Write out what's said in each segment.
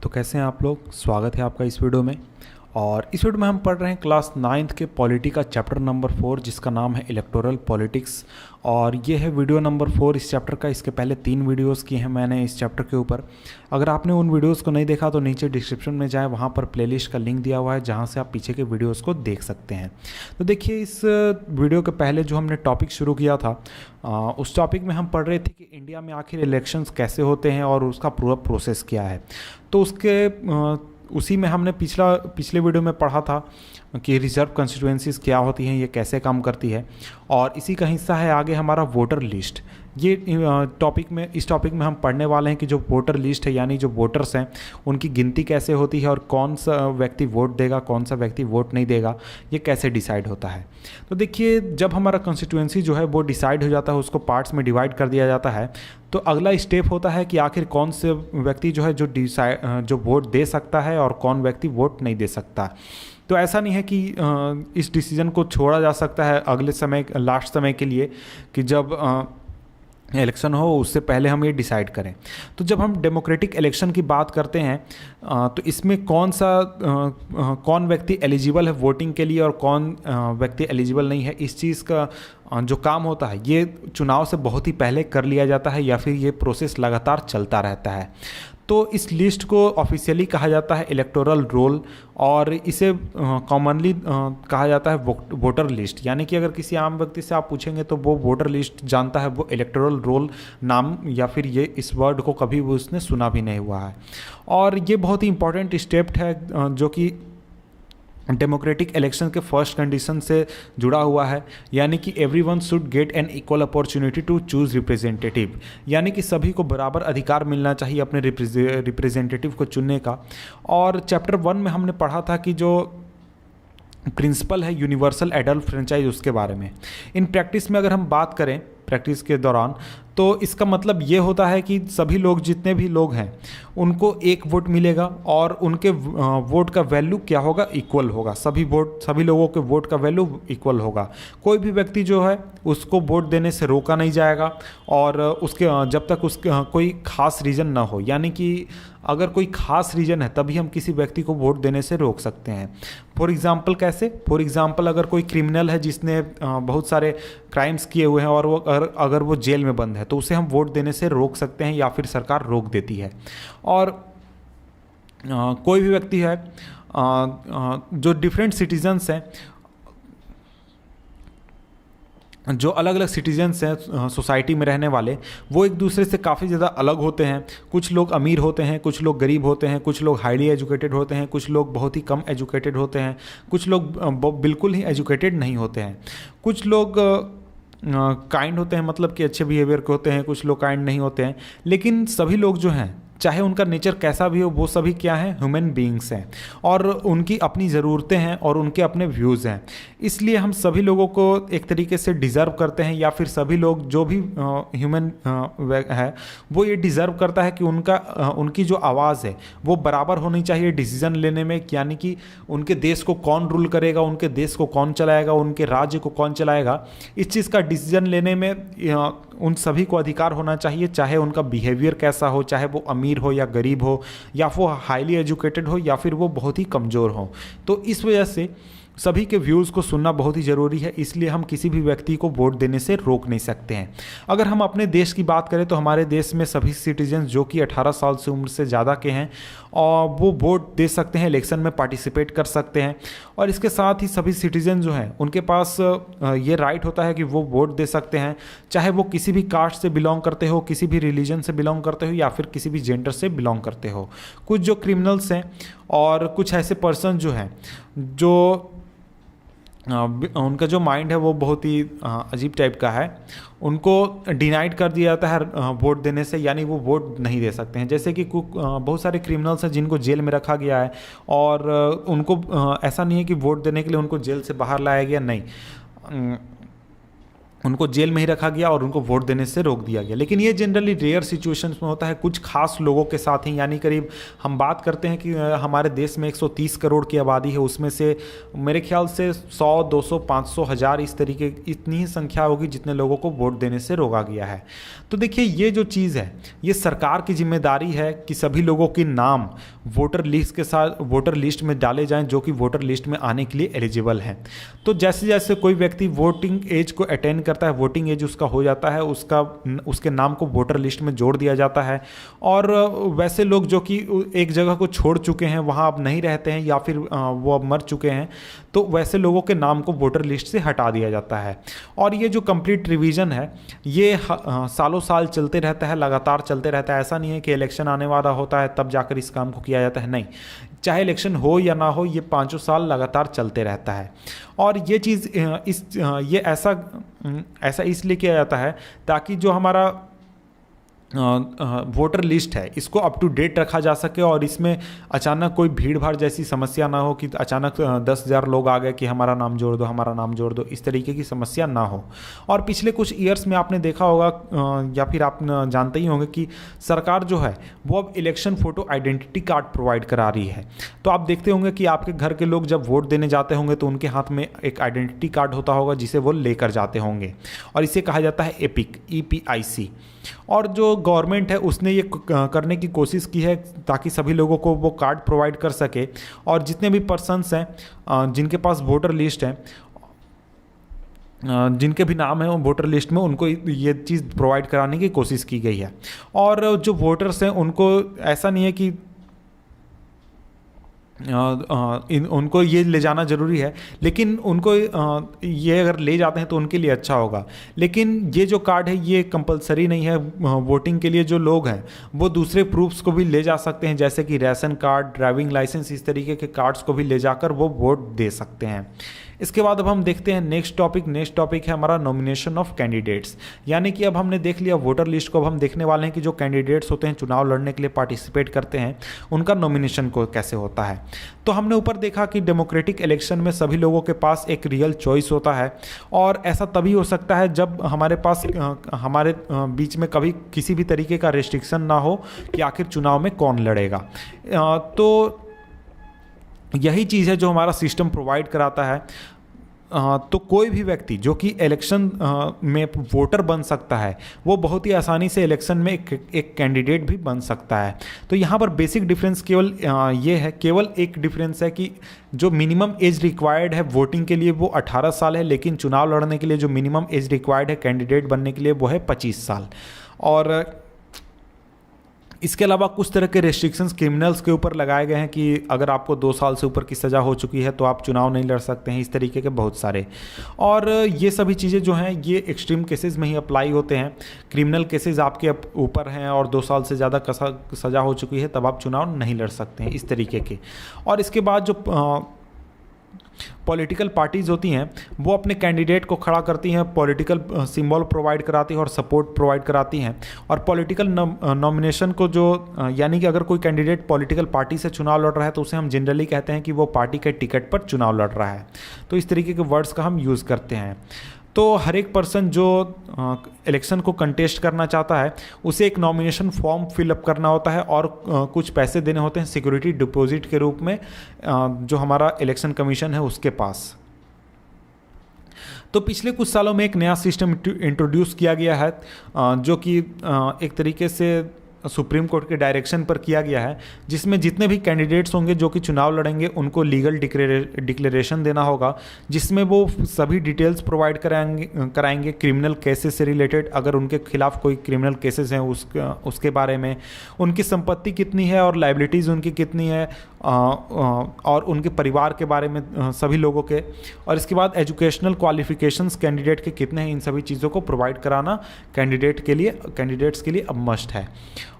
तो कैसे हैं आप लोग। स्वागत है आपका इस वीडियो में। और इस वीडियो में हम पढ़ रहे हैं क्लास 9th के पॉलिटी का चैप्टर नंबर 4 जिसका नाम है इलेक्टोरल पॉलिटिक्स। और ये है वीडियो नंबर 4 इस चैप्टर का। इसके पहले 3 वीडियोस किए हैं मैंने इस चैप्टर के ऊपर। अगर आपने उन वीडियोस को नहीं देखा तो नीचे डिस्क्रिप्शन में जाएँ, वहाँ पर प्लेलिस्ट का लिंक दिया हुआ है जहाँ से आप पीछे के वीडियोज़ को देख सकते हैं। तो देखिए, इस वीडियो के पहले जो हमने टॉपिक शुरू किया था उस टॉपिक में हम पढ़ रहे थे कि इंडिया में आखिर इलेक्शंस कैसे होते हैं और उसका पूरा प्रोसेस क्या है। तो उसी में हमने पिछले वीडियो में पढ़ा था कि रिजर्व कंस्टिट्यूएंसीज क्या होती हैं, ये कैसे काम करती है। और इसी का हिस्सा है आगे हमारा वोटर लिस्ट। ये इस टॉपिक में हम पढ़ने वाले हैं कि जो वोटर लिस्ट है यानी जो वोटर्स हैं उनकी गिनती कैसे होती है और कौन सा व्यक्ति वोट देगा, कौन सा व्यक्ति वोट नहीं देगा, ये कैसे डिसाइड होता है। तो देखिए, जब हमारा कंस्टिट्यूएंसी जो है वो डिसाइड हो जाता है, उसको पार्ट्स में डिवाइड कर दिया जाता है, तो अगला स्टेप होता है कि आखिर कौन से व्यक्ति जो है जो वोट दे सकता है और कौन व्यक्ति वोट नहीं दे सकता। तो ऐसा नहीं है कि इस डिसीजन को छोड़ा जा सकता है अगले समय, लास्ट समय के लिए, कि जब इलेक्शन हो उससे पहले हम ये डिसाइड करें। तो जब हम डेमोक्रेटिक इलेक्शन की बात करते हैं तो इसमें कौन व्यक्ति एलिजिबल है वोटिंग के लिए और कौन व्यक्ति एलिजिबल नहीं है, इस चीज़ का जो काम होता है ये चुनाव से बहुत ही पहले कर लिया जाता है या फिर ये प्रोसेस लगातार चलता रहता है। तो इस लिस्ट को ऑफिशियली कहा जाता है इलेक्टोरल रोल और इसे कॉमनली कहा जाता है वोटर लिस्ट। यानी कि अगर किसी आम व्यक्ति से आप पूछेंगे तो वो वोटर लिस्ट जानता है, वो इलेक्टोरल रोल नाम या फिर ये इस वर्ड को कभी भी उसने सुना भी नहीं हुआ है। और ये बहुत ही इंपॉर्टेंट स्टेप है जो कि डेमोक्रेटिक इलेक्शन के फर्स्ट कंडीशन से जुड़ा हुआ है। यानी कि everyone should get an equal opportunity to choose representative, यानी कि सभी को बराबर अधिकार मिलना चाहिए अपने रिप्रेजेंटेटिव को चुनने का। और चैप्टर 1 में हमने पढ़ा था कि जो प्रिंसिपल है यूनिवर्सल एडल्ट फ्रेंचाइज, उसके बारे में। इन प्रैक्टिस में अगर हम बात करें प्रैक्टिस के दौरान, तो इसका मतलब ये होता है कि सभी लोग, जितने भी लोग हैं, उनको एक वोट मिलेगा और उनके वोट का वैल्यू क्या होगा, इक्वल होगा। सभी लोगों के वोट का वैल्यू इक्वल होगा। कोई भी व्यक्ति जो है उसको वोट देने से रोका नहीं जाएगा और जब तक उसके कोई खास रीज़न ना हो। यानी कि अगर कोई खास रीज़न है तभी हम किसी व्यक्ति को वोट देने से रोक सकते हैं। फॉर एग्ज़ाम्पल कैसे? फॉर एग्ज़ाम्पल अगर कोई क्रिमिनल है जिसने बहुत सारे क्राइम्स किए हुए हैं और वो अगर वो जेल में बंद है तो उसे हम वोट देने से रोक सकते हैं या फिर सरकार रोक देती है। और कोई भी व्यक्ति है जो डिफरेंट सिटीजन्स हैं, जो अलग अलग सिटीजन्स हैं सोसाइटी में रहने वाले, वो एक दूसरे से काफ़ी ज़्यादा अलग होते हैं। कुछ लोग अमीर होते हैं, कुछ लोग गरीब होते हैं, कुछ लोग हाईली एजुकेटेड होते हैं, कुछ लोग बहुत ही कम एजुकेटेड होते हैं, कुछ लोग बिल्कुल ही एजुकेटेड नहीं होते हैं, कुछ लोग काइंड होते हैं, मतलब कि अच्छे बिहेवियर के होते हैं, कुछ लोग काइंड नहीं होते हैं। लेकिन सभी लोग जो हैं, चाहे उनका नेचर कैसा भी हो, वो सभी क्या हैं, ह्यूमन बीइंग्स हैं और उनकी अपनी ज़रूरतें हैं और उनके अपने व्यूज़ हैं। इसलिए हम सभी लोगों को एक तरीके से डिज़र्व करते हैं, या फिर सभी लोग जो भी ह्यूमन है वो ये डिज़र्व करता है कि उनकी जो आवाज़ है वो बराबर होनी चाहिए डिसीज़न लेने में। यानी कि उनके देश को कौन रूल करेगा, उनके देश को कौन चलाएगा, उनके राज्य को कौन चलाएगा, इस चीज़ का डिसीज़न लेने में उन सभी को अधिकार होना चाहिए, चाहे उनका बिहेवियर कैसा हो, चाहे वो अमीर हो या गरीब हो, या वो हाईली एजुकेटेड हो या फिर वो बहुत ही कमज़ोर हो। तो इस वजह से सभी के व्यूज़ को सुनना बहुत ही ज़रूरी है। इसलिए हम किसी भी व्यक्ति को वोट देने से रोक नहीं सकते हैं। अगर हम अपने देश की बात करें तो हमारे देश में सभी सिटीजन्स जो कि 18 साल से उम्र से ज़्यादा के हैं और वो वोट दे सकते हैं, इलेक्शन में पार्टिसिपेट कर सकते हैं। और इसके साथ ही सभी सिटीजन जो हैं उनके पास ये राइट होता है कि वो वोट दे सकते हैं, चाहे वो किसी भी कास्ट से बिलोंग करते हो, किसी भी रिलीजन से बिलोंग करते हो या फिर किसी भी जेंडर से बिलोंग करते हो। कुछ जो क्रिमिनल्स हैं और कुछ ऐसे पर्सन जो हैं जो उनका जो माइंड है वो बहुत ही अजीब टाइप का है, उनको डिनाइड कर दिया जाता है वोट देने से, यानी वो वोट नहीं दे सकते हैं। जैसे कि बहुत सारे क्रिमिनल्स हैं जिनको जेल में रखा गया है और उनको ऐसा नहीं है कि वोट देने के लिए उनको जेल से बाहर लाया गया, नहीं, उनको जेल में ही रखा गया और उनको वोट देने से रोक दिया गया। लेकिन ये जनरली रेयर सिचुएशंस में होता है, कुछ खास लोगों के साथ ही, यानी करीब हम बात करते हैं कि हमारे देश में 130 करोड़ की आबादी है, उसमें से मेरे ख्याल से 100, 200, 500, 1000 इस तरीके इतनी ही संख्या होगी जितने लोगों को वोट देने से रोका गया है। तो देखिए ये जो चीज़ है ये सरकार की जिम्मेदारी है कि सभी लोगों के नाम वोटर लिस्ट में डाले जाएं जो कि वोटर लिस्ट में आने के लिए एलिजिबल हैं। तो जैसे जैसे कोई व्यक्ति वोटिंग एज को अटेंड करता है, वोटिंग एज उसका हो जाता है, उसके नाम को वोटर लिस्ट में जोड़ दिया जाता है। और वैसे लोग जो कि एक जगह को छोड़ चुके हैं, वहाँ अब नहीं रहते हैं या फिर वो अब मर चुके हैं, तो वैसे लोगों के नाम को वोटर लिस्ट से हटा दिया जाता है। और ये जो कंप्लीट रिवीजन है ये सालों साल चलते रहता है, लगातार चलते रहता है। ऐसा नहीं है कि इलेक्शन आने वाला होता है तब जाकर इस काम को किया जाता है, नहीं, चाहे इलेक्शन हो या ना हो ये 5 साल लगातार चलते रहता है। और ये चीज़ ये ऐसा इसलिए किया जाता है ताकि जो हमारा वोटर लिस्ट है इसको अप टू डेट रखा जा सके और इसमें अचानक कोई भीड़ भाड़ जैसी समस्या ना हो कि अचानक 10,000 लोग आ गए कि हमारा नाम जोड़ दो, हमारा नाम जोड़ दो, इस तरीके की समस्या ना हो। और पिछले कुछ ईयर्स में आपने देखा होगा या फिर आप जानते ही होंगे कि सरकार जो है वो अब election photo identity card provide करा रही है। तो आप देखते होंगे कि आपके घर के लोग जब वोट देने जाते होंगे तो उनके हाथ में एक आइडेंटिटी कार्ड होता होगा जिसे वो लेकर जाते होंगे, और इसे कहा जाता है एपिक, EPIC। और जो गवर्नमेंट है उसने ये करने की कोशिश की है ताकि सभी लोगों को वो कार्ड प्रोवाइड कर सके, और जितने भी पर्सन्स हैं जिनके पास वोटर लिस्ट है, जिनके भी नाम है वो वोटर लिस्ट में, उनको ये चीज़ प्रोवाइड कराने की कोशिश की गई है। और जो वोटर्स हैं उनको ऐसा नहीं है कि उनको ये ले जाना ज़रूरी है, लेकिन उनको ये अगर ले जाते हैं तो उनके लिए अच्छा होगा। लेकिन ये जो कार्ड है ये कंपलसरी नहीं है, वोटिंग के लिए जो लोग हैं वो दूसरे प्रूफ्स को भी ले जा सकते हैं, जैसे कि राशन कार्ड, ड्राइविंग लाइसेंस, इस तरीके के कार्ड्स को भी ले जाकर वो वोट दे सकते हैं। इसके बाद अब हम देखते हैं नेक्स्ट टॉपिक है हमारा नॉमिनेशन ऑफ कैंडिडेट्स। यानी कि अब हमने देख लिया वोटर लिस्ट को, अब हम देखने वाले हैं कि जो कैंडिडेट्स होते हैं चुनाव लड़ने के लिए पार्टिसिपेट करते हैं उनका नॉमिनेशन को कैसे होता है। तो हमने ऊपर देखा कि डेमोक्रेटिक इलेक्शन में सभी लोगों के पास एक रियल चॉइस होता है, और ऐसा तभी हो सकता है जब हमारे पास हमारे बीच में कभी किसी भी तरीके का रेस्ट्रिक्शन ना हो कि आखिर चुनाव में कौन लड़ेगा। तो यही चीज़ है जो हमारा सिस्टम प्रोवाइड कराता है। तो कोई भी व्यक्ति जो कि इलेक्शन में वोटर बन सकता है वो बहुत ही आसानी से इलेक्शन में एक कैंडिडेट भी बन सकता है। तो यहाँ पर बेसिक डिफरेंस केवल ये है, केवल एक डिफरेंस है कि जो मिनिमम एज रिक्वायर्ड है वोटिंग के लिए वो 18 साल है, लेकिन चुनाव लड़ने के लिए जो मिनिमम एज रिक्वायर्ड है कैंडिडेट बनने के लिए वो है 25 साल। और इसके अलावा कुछ तरह के रेस्ट्रिक्शंस क्रिमिनल्स के ऊपर लगाए गए हैं कि अगर आपको 2 साल से ऊपर की सज़ा हो चुकी है तो आप चुनाव नहीं लड़ सकते हैं, इस तरीके के बहुत सारे। और ये सभी चीज़ें जो हैं ये एक्सट्रीम केसेस में ही अप्लाई होते हैं। क्रिमिनल केसेस आपके ऊपर हैं और 2 साल से ज़्यादा सज़ा हो चुकी है तब आप चुनाव नहीं लड़ सकते हैं, इस तरीके के। और इसके बाद जो पॉलिटिकल पार्टीज़ होती हैं वो अपने कैंडिडेट को खड़ा करती हैं, पॉलिटिकल सिंबल प्रोवाइड कराती हैं और सपोर्ट प्रोवाइड कराती हैं। और पॉलिटिकल नॉमिनेशन को जो यानी कि अगर कोई कैंडिडेट पॉलिटिकल पार्टी से चुनाव लड़ रहा है तो उसे हम जनरली कहते हैं कि वो पार्टी के टिकट पर चुनाव लड़ रहा है। तो इस तरीके के वर्ड्स का हम यूज़ करते हैं। तो हर एक पर्सन जो इलेक्शन को कंटेस्ट करना चाहता है उसे एक नॉमिनेशन फॉर्म फिलअप करना होता है और कुछ पैसे देने होते हैं सिक्योरिटी डिपॉजिट के रूप में जो हमारा इलेक्शन कमीशन है उसके पास। तो पिछले कुछ सालों में एक नया सिस्टम इंट्रोड्यूस किया गया है जो कि एक तरीके से सुप्रीम कोर्ट के डायरेक्शन पर किया गया है, जिसमें जितने भी कैंडिडेट्स होंगे जो कि चुनाव लड़ेंगे उनको लीगल डिक्लेरेशन देना होगा, जिसमें वो सभी डिटेल्स प्रोवाइड कराएंगे क्रिमिनल केसेस से रिलेटेड। अगर उनके खिलाफ कोई क्रिमिनल केसेस हैं उसके बारे में, उनकी संपत्ति कितनी है और लाइबिलिटीज़ उनकी कितनी है, और उनके परिवार के बारे में सभी लोगों के। और इसके बाद एजुकेशनल क्वालिफिकेशंस कैंडिडेट के कितने हैं, इन सभी चीज़ों को प्रोवाइड कराना कैंडिडेट्स के लिए अब मस्ट है।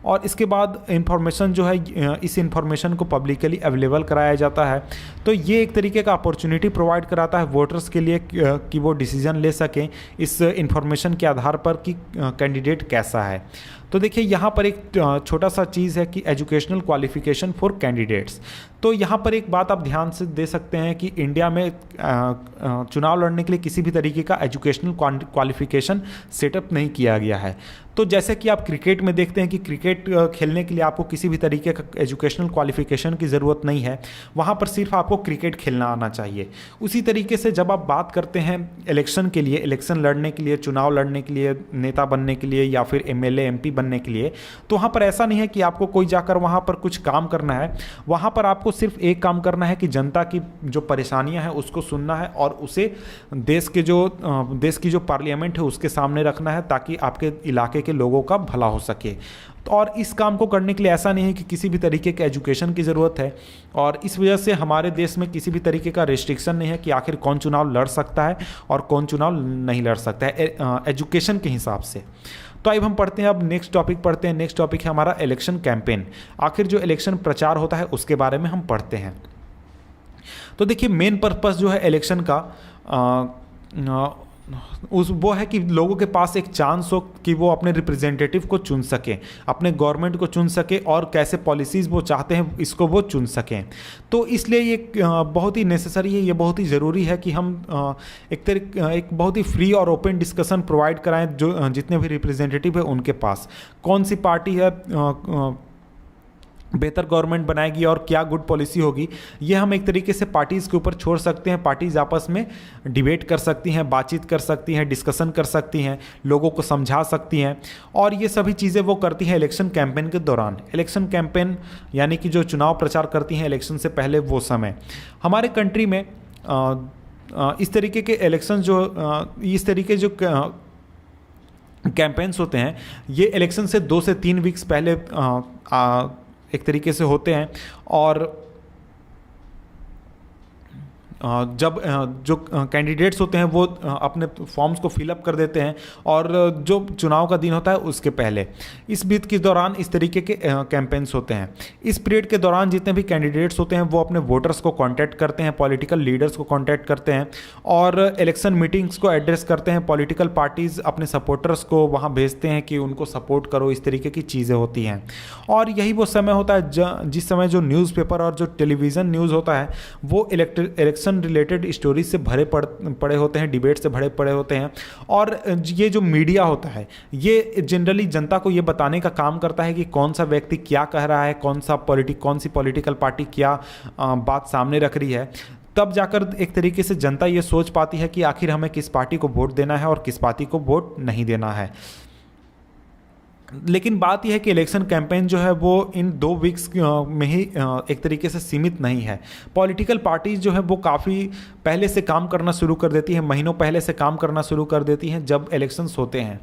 और इसके बाद इंफॉर्मेशन जो है इस इंफॉर्मेशन को पब्लिकली अवेलेबल कराया जाता है। तो ये एक तरीके का अपॉर्चुनिटी प्रोवाइड कराता है वोटर्स के लिए कि वो डिसीजन ले सकें इस इंफॉर्मेशन के आधार पर कि कैंडिडेट कैसा है। तो देखिए यहाँ पर एक छोटा सा चीज़ है कि एजुकेशनल क्वालिफिकेशन फॉर कैंडिडेट्स। तो यहाँ पर एक बात आप ध्यान से दे सकते हैं कि इंडिया में चुनाव लड़ने के लिए किसी भी तरीके का एजुकेशनल क्वालिफिकेशन सेटअप नहीं किया गया है। तो जैसे कि आप क्रिकेट में देखते हैं कि क्रिकेट खेलने के लिए आपको किसी भी तरीके का एजुकेशनल क्वालिफिकेशन की ज़रूरत नहीं है, वहाँ पर सिर्फ आपको क्रिकेट खेलना आना चाहिए। उसी तरीके से जब आप बात करते हैं इलेक्शन के लिए, इलेक्शन लड़ने के लिए, चुनाव लड़ने के लिए, नेता बनने के लिए या फिर एमएलए एमपी बनने के लिए, तो वहाँ पर ऐसा नहीं है कि आपको कोई जाकर वहाँ पर कुछ काम करना है। वहाँ पर आपको सिर्फ एक काम करना है कि जनता की जो परेशानियाँ हैं उसको सुनना है और उसे देश की जो पार्लियामेंट है उसके सामने रखना है, ताकि आपके इलाके के लोगों का भला हो सके। और इस काम को करने के लिए ऐसा नहीं है कि किसी भी तरीके के एजुकेशन की ज़रूरत है, और इस वजह से हमारे देश में किसी भी तरीके का रेस्ट्रिक्शन नहीं है कि आखिर कौन चुनाव लड़ सकता है और कौन चुनाव नहीं लड़ सकता है एजुकेशन के हिसाब से। तो अब हम पढ़ते हैं, अब नेक्स्ट टॉपिक पढ़ते हैं। नेक्स्ट टॉपिक है हमारा इलेक्शन कैंपेन। आखिर जो इलेक्शन प्रचार होता है उसके बारे में हम पढ़ते हैं। तो देखिए मेन पर्पस जो है इलेक्शन का वो है कि लोगों के पास एक चांस हो कि वो अपने रिप्रेजेंटेटिव को चुन सकें, अपने गवर्नमेंट को चुन सकें और कैसे पॉलिसीज़ वो चाहते हैं इसको वो चुन सकें। तो इसलिए ये बहुत ही नेसेसरी है, ये बहुत ही ज़रूरी है कि हम एक बहुत ही फ्री और ओपन डिस्कशन प्रोवाइड कराएं जो जितने भी रिप्रेजेंटेटिव है उनके पास कौन सी पार्टी है बेहतर गवर्नमेंट बनाएगी और क्या गुड पॉलिसी होगी, ये हम एक तरीके से पार्टीज़ के ऊपर छोड़ सकते हैं। पार्टीज़ आपस में डिबेट कर सकती हैं, बातचीत कर सकती हैं, डिस्कशन कर सकती हैं, लोगों को समझा सकती हैं, और ये सभी चीज़ें वो करती हैं इलेक्शन कैंपेन के दौरान। इलेक्शन कैंपेन यानी कि जो चुनाव प्रचार करती हैं इलेक्शन से पहले वो समय। हमारे कंट्री में इस तरीके के इलेक्शन इस तरीके जो कैंपेन्स होते हैं ये इलेक्शन से 2 से 3 वीक्स पहले एक तरीके से होते हैं। और जब जो कैंडिडेट्स होते हैं वो अपने फॉर्म्स को फिलअप कर देते हैं, और जो चुनाव का दिन होता है उसके पहले इस बीच के दौरान इस तरीके के कैंपेन्स होते हैं। इस पीरियड के दौरान जितने भी कैंडिडेट्स होते हैं वो अपने वोटर्स को कांटेक्ट करते हैं, पॉलिटिकल लीडर्स को कांटेक्ट करते हैं और इलेक्शन मीटिंग्स को एड्रेस करते हैं। पॉलिटिकल पार्टीज़ अपने सपोर्टर्स को वहाँ भेजते हैं कि उनको सपोर्ट करो, इस तरीके की चीज़ें होती हैं। और यही वो समय होता है जिस समय जो न्यूज़पेपर और जो टेलीविज़न न्यूज़ होता है वो इलेक्शन रिलेटेड स्टोरीज से भरे पड़े होते हैं, डिबेट से भरे पड़े होते हैं। और ये जो मीडिया होता है ये जनरली जनता को ये बताने का काम करता है कि कौन सा व्यक्ति क्या कह रहा है, कौन सी पॉलिटिकल पार्टी क्या बात सामने रख रही है। तब जाकर एक तरीके से जनता ये सोच पाती है कि आखिर हमें किस पार्टी को वोट देना है और किस पार्टी को वोट नहीं देना है। लेकिन बात यह है कि इलेक्शन कैंपेन जो है वो इन 2 वीक्स में ही एक तरीके से सीमित नहीं है। पॉलिटिकल पार्टीज जो है वो काफ़ी पहले से काम करना शुरू कर देती हैं, महीनों पहले से काम करना शुरू कर देती हैं जब इलेक्शंस होते हैं।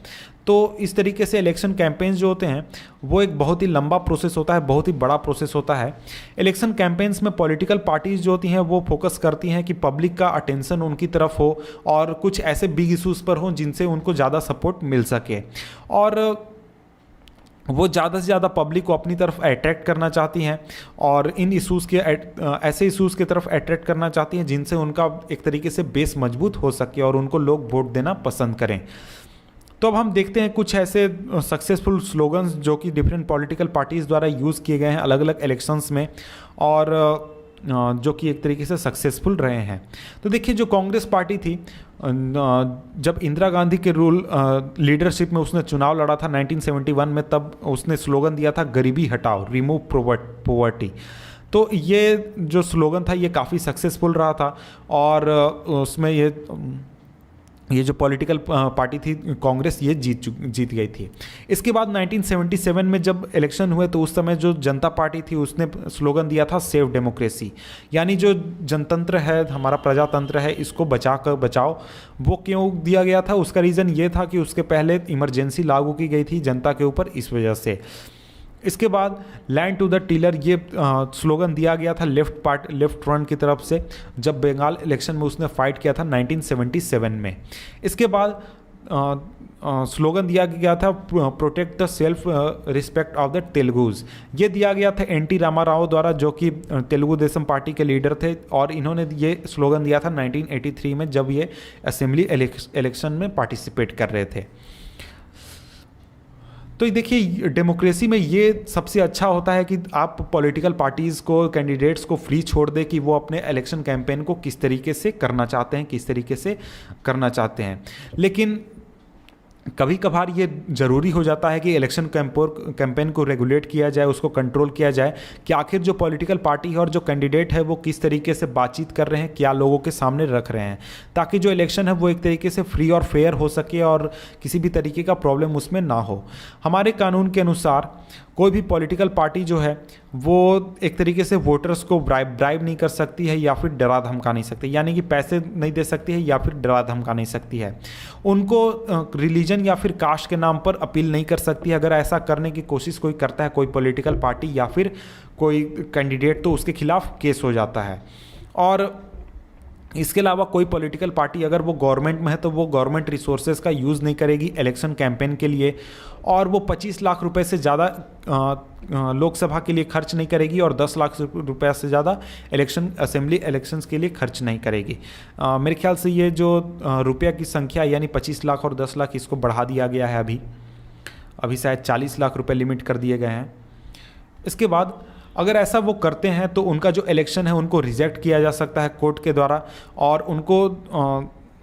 तो इस तरीके से इलेक्शन कैंपेन्स जो होते हैं वो एक बहुत ही लंबा प्रोसेस होता है, बहुत ही बड़ा प्रोसेस होता है। इलेक्शन कैंपेन्स में पॉलिटिकल पार्टीज जो होती हैं वो फोकस करती हैं कि पब्लिक का अटेंशन उनकी तरफ हो और कुछ ऐसे बिग इशूज़ पर हों जिनसे उनको ज़्यादा सपोर्ट मिल सके, और वो ज़्यादा से ज़्यादा पब्लिक को अपनी तरफ अट्रैक्ट करना चाहती हैं और इन इशूज़ के ऐसे इशूज़ की तरफ अट्रैक्ट करना चाहती हैं जिनसे उनका एक तरीके से बेस मजबूत हो सके और उनको लोग वोट देना पसंद करें। तो अब हम देखते हैं कुछ ऐसे सक्सेसफुल स्लोगन्स जो कि डिफरेंट पॉलिटिकल पार्टीज़ द्वारा यूज़ किए गए हैं अलग अलग इलेक्शंस में और जो कि एक तरीके से सक्सेसफुल रहे हैं। तो देखिए जो कांग्रेस पार्टी थी जब इंदिरा गांधी के लीडरशिप में उसने चुनाव लड़ा था 1971 में, तब उसने स्लोगन दिया था गरीबी हटाओ, रिमूव पॉवर्टी। तो ये जो स्लोगन था ये काफ़ी सक्सेसफुल रहा था और उसमें ये जो पॉलिटिकल पार्टी थी कांग्रेस ये जीत गई थी। इसके बाद 1977 में जब इलेक्शन हुए तो उस समय जो जनता पार्टी थी उसने स्लोगन दिया था सेव डेमोक्रेसी, यानी जो जनतंत्र है, हमारा प्रजातंत्र है, इसको बचाओ। वो क्यों दिया गया था, उसका रीज़न ये था कि उसके पहले इमरजेंसी लागू की गई थी जनता के ऊपर, इस वजह से। इसके बाद लैंड टू द टीलर ये स्लोगन दिया गया था लेफ्ट फ्रंट की तरफ से जब बंगाल इलेक्शन में उसने फाइट किया था 1977 में। इसके बाद स्लोगन दिया गया था protect the self respect of the Telugus. ये दिया गया था एनटी रामाराव द्वारा जो कि तेलुगु देशम पार्टी के लीडर थे और इन्होंने ये स्लोगन दिया था 1983 में जब ये असेंबली इलेक्शन में पार्टिसिपेट कर रहे थे। तो तो देखिए डेमोक्रेसी में ये सबसे अच्छा होता है कि आप पॉलिटिकल पार्टीज़ को, कैंडिडेट्स को फ्री छोड़ दें कि वो अपने इलेक्शन कैंपेन को किस तरीके से करना चाहते हैं, किस तरीके से करना चाहते हैं। लेकिन कभी कभार ये ज़रूरी हो जाता है कि इलेक्शन कैंपेन को रेगुलेट किया जाए, उसको कंट्रोल किया जाए कि आखिर जो पॉलिटिकल पार्टी है और जो कैंडिडेट है वो किस तरीके से बातचीत कर रहे हैं, क्या लोगों के सामने रख रहे हैं, ताकि जो इलेक्शन है वो एक तरीके से फ्री और फेयर हो सके और किसी भी तरीके का प्रॉब्लम उसमें ना हो। हमारे कानून के अनुसार कोई भी पॉलिटिकल पार्टी जो है वो एक तरीके से वोटर्स को ड्राइव नहीं कर सकती है या फिर डरा धमका नहीं सकती, यानी कि पैसे नहीं दे सकती है या फिर डरा धमका नहीं सकती है। उनको रिलीजन या फिर कास्ट के नाम पर अपील नहीं कर सकती है। अगर ऐसा करने की कोशिश कोई करता है, कोई पॉलिटिकल पार्टी या फिर कोई कैंडिडेट, तो उसके खिलाफ केस हो जाता है। और इसके अलावा कोई पॉलिटिकल पार्टी अगर वो गवर्नमेंट में है तो वो गवर्नमेंट रिसोर्सेज का यूज़ नहीं करेगी इलेक्शन कैंपेन के लिए, और वो 25 लाख रुपए से ज़्यादा लोकसभा के लिए खर्च नहीं करेगी और 10 लाख रुपए से ज़्यादा असेंबली इलेक्शंस के लिए खर्च नहीं करेगी। मेरे ख्याल से ये जो रुपया की संख्या यानी 25 लाख और 10 लाख, इसको बढ़ा दिया गया है अभी शायद 40 लाख रुपए लिमिट कर दिए गए हैं। इसके बाद अगर ऐसा वो करते हैं तो उनका जो इलेक्शन है उनको रिजेक्ट किया जा सकता है कोर्ट के द्वारा, और उनको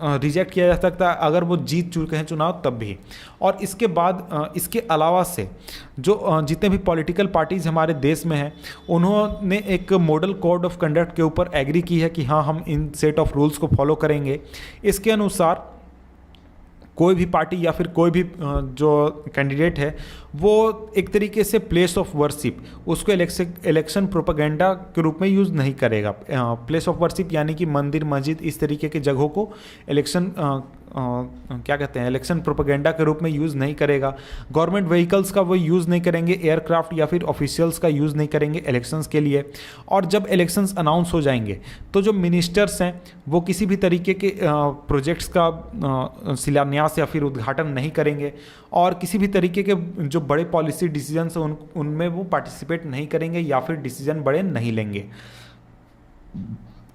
रिजेक्ट किया जा सकता है अगर वो जीत चुके हैं चुनाव तब भी। और इसके बाद इसके अलावा से जो जितने भी पॉलिटिकल पार्टीज़ हमारे देश में हैं उन्होंने एक मॉडल कोड ऑफ कंडक्ट के ऊपर एग्री की है कि हाँ, हम इन सेट ऑफ रूल्स को फॉलो करेंगे। इसके अनुसार कोई भी पार्टी या फिर कोई भी जो कैंडिडेट है वो एक तरीके से प्लेस ऑफ वर्शिप उसको इलेक्शन प्रोपेगेंडा के रूप में यूज़ नहीं करेगा। प्लेस ऑफ वर्शिप यानी कि मंदिर, मस्जिद, इस तरीके की जगहों को इलेक्शन प्रोपेगेंडा के रूप में यूज़ नहीं करेगा। गवर्नमेंट व्हीकल्स का वो यूज़ नहीं करेंगे, एयरक्राफ्ट या फिर ऑफिशियल्स का यूज़ नहीं करेंगे इलेक्शंस के लिए। और जब इलेक्शंस अनाउंस हो जाएंगे तो जो मिनिस्टर्स हैं वो किसी भी तरीके के प्रोजेक्ट्स का शिलान्यास या फिर उद्घाटन नहीं करेंगे, और किसी भी तरीके के जो बड़े पॉलिसी डिसीजंस हैं उनमें वो पार्टिसिपेट नहीं करेंगे या फिर डिसीजन बड़े नहीं लेंगे,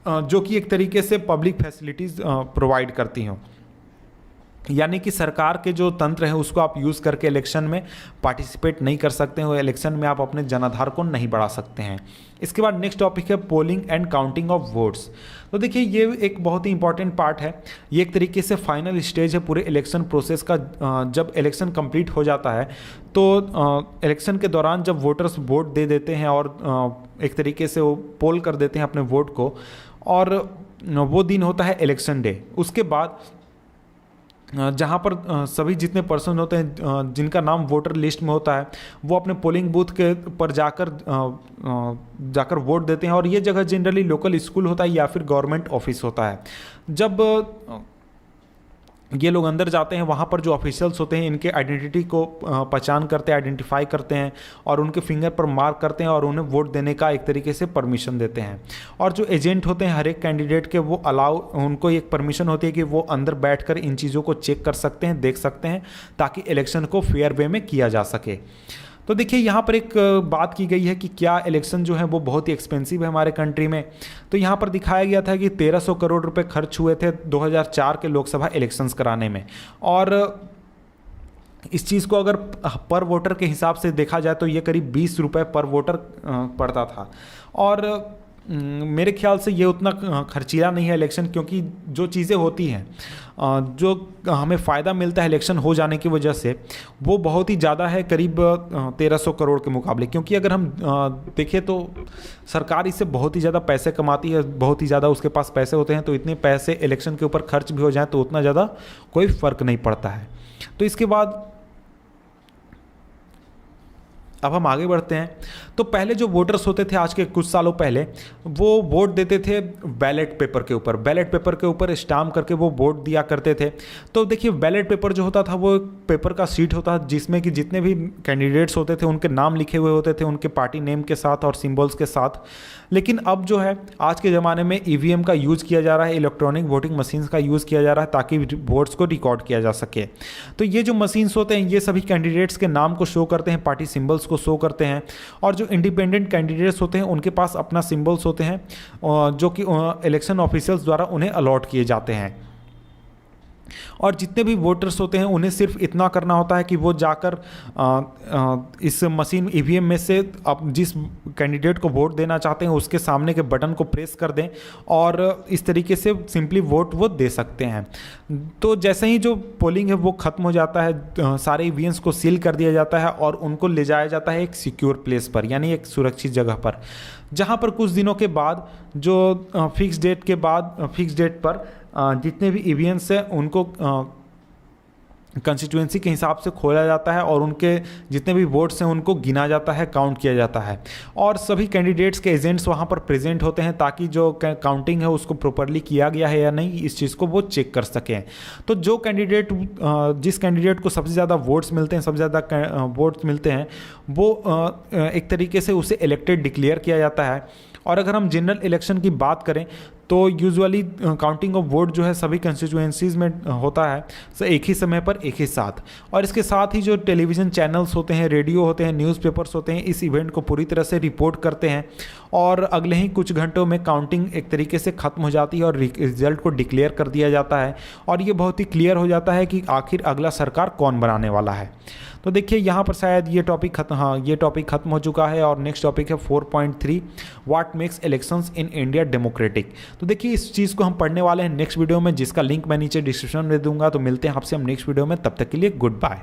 जो कि एक तरीके से पब्लिक फैसिलिटीज़ प्रोवाइड करती हों। यानी कि सरकार के जो तंत्र है उसको आप यूज़ करके इलेक्शन में पार्टिसिपेट नहीं कर सकते हो, इलेक्शन में आप अपने जनाधार को नहीं बढ़ा सकते हैं। इसके बाद नेक्स्ट टॉपिक है polling and counting of votes. तो देखिए ये एक बहुत ही इंपॉर्टेंट पार्ट है, ये एक तरीके से फाइनल स्टेज है पूरे इलेक्शन प्रोसेस का। जब इलेक्शन कंप्लीट हो जाता है तो इलेक्शन के दौरान जब वोटर्स वोट दे देते हैं और एक तरीके से वो पोल कर देते हैं अपने वोट को, और वो दिन होता है इलेक्शन डे। उसके बाद जहाँ पर सभी जितने पर्सन होते हैं जिनका नाम वोटर लिस्ट में होता है वो अपने पोलिंग बूथ के पर जाकर वोट देते हैं, और ये जगह जनरली लोकल स्कूल होता है या फिर गवर्नमेंट ऑफिस होता है। जब ये लोग अंदर जाते हैं वहाँ पर जो ऑफिशियल्स होते हैं इनके आइडेंटिटी को पहचान करते हैं, आइडेंटिफाई करते हैं और उनके फिंगर पर मार्क करते हैं और उन्हें वोट देने का एक तरीके से परमिशन देते हैं। और जो एजेंट होते हैं हर एक कैंडिडेट के, वो उनको एक परमिशन होती है कि वो अंदर बैठकर इन चीज़ों को चेक कर सकते हैं, देख सकते हैं, ताकि इलेक्शन को फेयर वे में किया जा सके। तो देखिए यहाँ पर एक बात की गई है कि क्या इलेक्शन जो है वो बहुत ही एक्सपेंसिव है हमारे कंट्री में। तो यहाँ पर दिखाया गया था कि 1300 करोड़ रुपए खर्च हुए थे 2004 के लोकसभा इलेक्शंस कराने में, और इस चीज़ को अगर पर वोटर के हिसाब से देखा जाए तो ये करीब 20 रुपये पर वोटर पड़ता था। और मेरे ख्याल से ये उतना खर्चीला नहीं है इलेक्शन, क्योंकि जो चीज़ें होती हैं जो हमें फ़ायदा मिलता है इलेक्शन हो जाने की वजह से वो बहुत ही ज़्यादा है, करीब 1300 करोड़ के मुकाबले। क्योंकि अगर हम देखें तो सरकार इससे बहुत ही ज़्यादा पैसे कमाती है, बहुत ही ज़्यादा उसके पास पैसे होते हैं, तो इतने पैसे इलेक्शन के ऊपर खर्च भी हो जाए तो उतना ज़्यादा कोई फ़र्क नहीं पड़ता है। तो इसके बाद अब हम आगे बढ़ते हैं। तो पहले जो वोटर्स होते थे आज के कुछ सालों पहले, वो वोट देते थे बैलेट पेपर के ऊपर, बैलेट पेपर के ऊपर स्टाम्प करके वो वोट दिया करते थे। तो देखिए बैलेट पेपर जो होता था वो एक पेपर का शीट होता था जिसमें कि जितने भी कैंडिडेट्स होते थे उनके नाम लिखे हुए होते थे, उनके पार्टी नेम के साथ और सिंबल्स के साथ। लेकिन अब जो है आज के ज़माने में ईवीएम का यूज़ किया जा रहा है, इलेक्ट्रॉनिक वोटिंग मशीन्स का यूज़ किया जा रहा है ताकि वोट्स को रिकॉर्ड किया जा सके। तो ये जो मशीन्स होते हैं ये सभी कैंडिडेट्स के नाम को शो करते हैं, पार्टी सिंबल्स को शो करते हैं, और जो इंडिपेंडेंट कैंडिडेट्स होते हैं उनके पास अपना सिंबल्स होते हैं जो कि इलेक्शन ऑफिशियल्स द्वारा उन्हें अलॉट किए जाते हैं। और जितने भी वोटर्स होते हैं उन्हें सिर्फ इतना करना होता है कि वो जाकर इस मशीन ईवीएम में से आप जिस कैंडिडेट को वोट देना चाहते हैं उसके सामने के बटन को प्रेस कर दें और इस तरीके से सिंपली वोट वो दे सकते हैं। तो जैसे ही जो पोलिंग है वो ख़त्म हो जाता है, सारे ईवीएम्स को सील कर दिया जाता है और उनको ले जाया जाता है एक सिक्योर प्लेस पर, यानी एक सुरक्षित जगह पर, जहाँ पर कुछ दिनों के बाद जो फिक्स डेट पर जितने भी ईवीएम्स हैं उनको कंस्टिट्यूएंसी के हिसाब से खोला जाता है और उनके जितने भी वोट्स हैं उनको गिना जाता है, काउंट किया जाता है और सभी कैंडिडेट्स के एजेंट्स वहाँ पर प्रेजेंट होते हैं ताकि जो काउंटिंग है उसको प्रॉपरली किया गया है या नहीं इस चीज़ को वो चेक कर सकें। तो जो कैंडिडेट जिस कैंडिडेट को सबसे ज़्यादा वोट्स मिलते हैं, सबसे ज़्यादा वोट्स मिलते हैं, वो एक तरीके से उसे इलेक्टेड डिक्लेयर किया जाता है। और अगर हम जनरल इलेक्शन की बात करें तो यूजुअली काउंटिंग ऑफ वोट जो है सभी कंस्टिट्यूएंसीज़ में होता है एक ही समय पर एक ही साथ, और इसके साथ ही जो टेलीविज़न चैनल्स होते हैं, रेडियो होते हैं, न्यूज़पेपर्स होते हैं, इस इवेंट को पूरी तरह से रिपोर्ट करते हैं और अगले ही कुछ घंटों में काउंटिंग एक तरीके से ख़त्म हो जाती है और रिजल्ट को डिक्लेयर कर दिया जाता है और ये बहुत ही क्लियर हो जाता है कि आखिर अगला सरकार कौन बनाने वाला है। तो देखिए यहाँ पर शायद ये टॉपिक ख़त्म हो चुका है और नेक्स्ट टॉपिक है 4.3 what makes elections in India democratic. तो देखिए इस चीज़ को हम पढ़ने वाले हैं नेक्स्ट वीडियो में, जिसका लिंक मैं नीचे डिस्क्रिप्शन में दे दूंगा। तो मिलते हैं आपसे हम नेक्स्ट वीडियो में, तब तक के लिए गुड बाय।